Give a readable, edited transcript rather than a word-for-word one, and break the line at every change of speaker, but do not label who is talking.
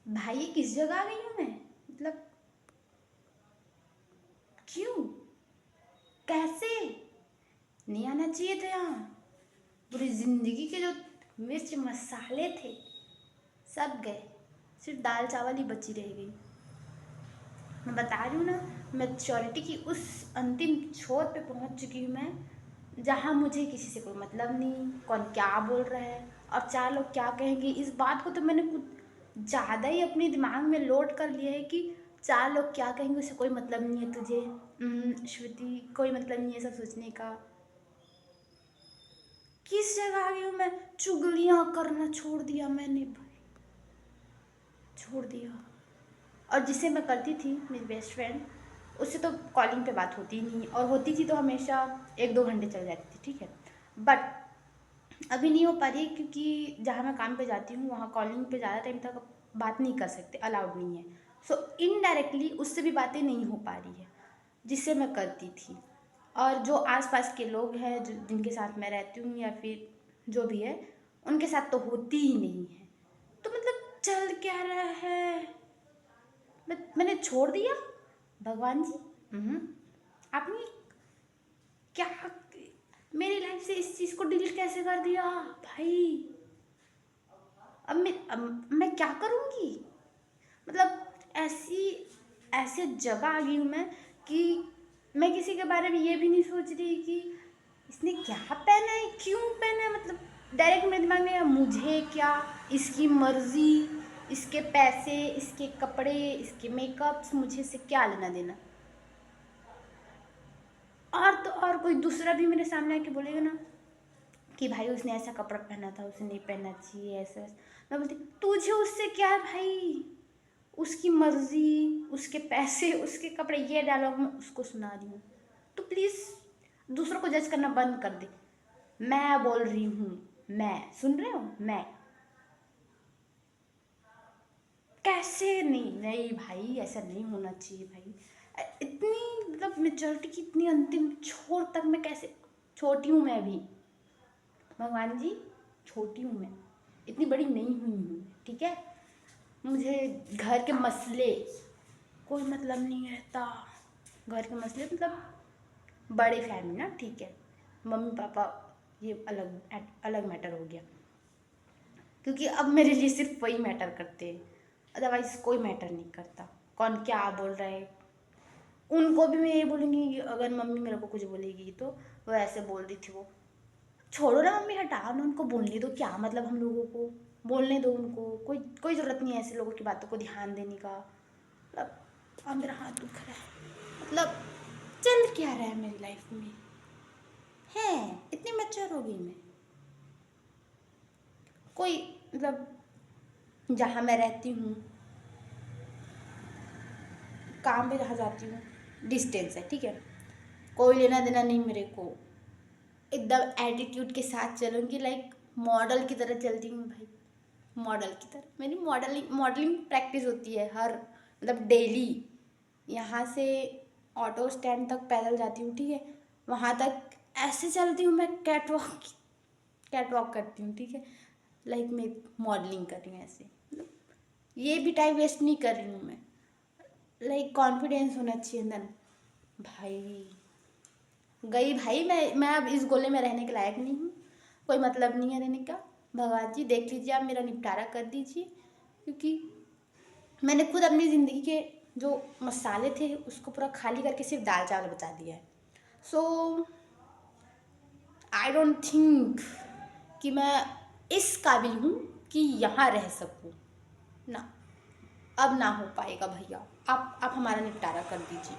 भाई ये किस जगह आ गई हूँ मैं? मतलब क्यों? कैसे? नहीं आना चाहिए था यहाँ। पूरी जिंदगी के जो मिर्च मसाले थे सब गए, सिर्फ दाल चावल ही बची रह गई। मैं बता रही हूँ ना, मैच्योरिटी की उस अंतिम छोर पे पहुँच चुकी हूँ मैं, जहाँ मुझे किसी से कोई मतलब नहीं, कौन क्या बोल रहा है और चार लोग क्या कहेंगे। इस बात को तो मैंने कुछ ज़्यादा ही अपने दिमाग में लोड कर लिया है कि चार लोग क्या कहेंगे उससे कोई मतलब नहीं है तुझे। श्रुति, कोई मतलब नहीं है सब सोचने का। किस जगह आ गई हूँ मैं? चुगलियाँ करना छोड़ दिया मैंने भाई, छोड़ दिया। और जिससे मैं करती थी, मेरी बेस्ट फ्रेंड, उससे तो कॉलिंग पे बात होती ही नहीं, और होती थी तो हमेशा 1-2 घंटे चल जाती थी, ठीक है। बट अभी नहीं हो पा रही है क्योंकि जहाँ मैं काम पे जाती हूँ वहाँ कॉलिंग पे ज़्यादा टाइम तक बात नहीं कर सकते, अलाउड नहीं है। सो इनडायरेक्टली उससे भी बातें नहीं हो पा रही है जिससे मैं करती थी। और जो आसपास के लोग हैं जो जिनके साथ मैं रहती हूँ या फिर जो भी है, उनके साथ तो होती ही नहीं है। तो मतलब चल क्या रहा है? मैंने छोड़ दिया? भगवान जी, आपने क्या मेरी लाइफ से इस चीज़ को डिलीट कैसे कर दिया भाई? अब मैं क्या करूँगी? मतलब ऐसी ऐसे जगह आ गई हूँ मैं कि मैं किसी के बारे में ये भी नहीं सोच रही कि इसने क्या पहना है, क्यों पहना है। मतलब डायरेक्ट मेरे दिमाग में मुझे क्या, इसकी मर्जी, इसके पैसे, इसके कपड़े, इसके मेकअप्स, मुझे से क्या लेना देना। और तो और कोई दूसरा भी मेरे सामने आके बोलेगा ना कि भाई उसने ऐसा कपड़ा पहना था, उसे नहीं पहनना चाहिए, ऐसा ऐसा। मैं बोलती तुझे उससे क्या है भाई? उसकी मर्जी, उसके पैसे, उसके कपड़े, ये डायलॉग मैं उसको सुना रही हूँ। तो प्लीज़ दूसरों को जज करना बंद कर दे। मैं बोल रही हूँ, मैं, सुन रहे हो? मैं कैसे? नहीं नहीं भाई, ऐसा नहीं होना चाहिए भाई। इतनी मतलब मेच्योरिटी की इतनी अंतिम छोर तक मैं कैसे? छोटी हूँ मैं अभी, भगवान जी, छोटी हूँ मैं, इतनी बड़ी नहीं हुई हूँ, ठीक है। मुझे घर के मसले कोई मतलब नहीं रहता। घर के मसले मतलब बड़े फैमिली ना, ठीक है, मम्मी पापा, ये अलग अलग मैटर हो गया, क्योंकि अब मेरे लिए सिर्फ वही मैटर करते हैं, अदरवाइज कोई मैटर नहीं करता कौन क्या बोल रहा है। उनको भी मैं ये बोलूँगी कि अगर मम्मी मेरे को कुछ बोलेगी तो वो ऐसे बोल रही थी, वो छोड़ो ना मम्मी, हटाओ ना, उनको बोलने दो, क्या मतलब हम लोगों को, बोलने दो उनको, कोई कोई ज़रूरत नहीं है ऐसे लोगों की बातों को ध्यान देने का। मतलब अब मेरा हाथ दुख रहा है, मतलब चल क्या रहा है मेरी लाइफ में है? इतनी मैच्योर हो गई मैं। कोई मतलब जहाँ मैं रहती हूँ, काम पे जहाँ जाती हूँ, डिस्टेंस है, ठीक है, कोई लेना देना नहीं मेरे को। एकदम एटीट्यूड के साथ चलूँगी, लाइक मॉडल की तरह चलती हूँ भाई, मॉडल की तरह। मेरी मॉडलिंग प्रैक्टिस होती है हर, मतलब डेली। यहाँ से ऑटो स्टैंड तक पैदल जाती हूँ, ठीक है, वहाँ तक ऐसे चलती हूँ मैं, कैटवॉक करती हूँ, ठीक है, लाइक मैं मॉडलिंग कर रही हूँ ऐसे। मतलब ये भी टाइम वेस्ट नहीं कर रही हूँ मैं, लाइक कॉन्फिडेंस होना चाहिए अंदर। भाई गई भाई, मैं अब इस गोले में रहने के लायक नहीं हूँ, कोई मतलब नहीं है रहने का। भगवान जी देख लीजिए, आप मेरा निपटारा कर दीजिए, क्योंकि मैंने खुद अपनी ज़िंदगी के जो मसाले थे उसको पूरा खाली करके सिर्फ दाल चावल बचा दिया है। सो आई डोंट थिंक कि मैं इस काबिल हूँ कि यहाँ रह सकूँ ना। अब ना हो पाएगा भैया, आप हमारा निपटारा कर दीजिए।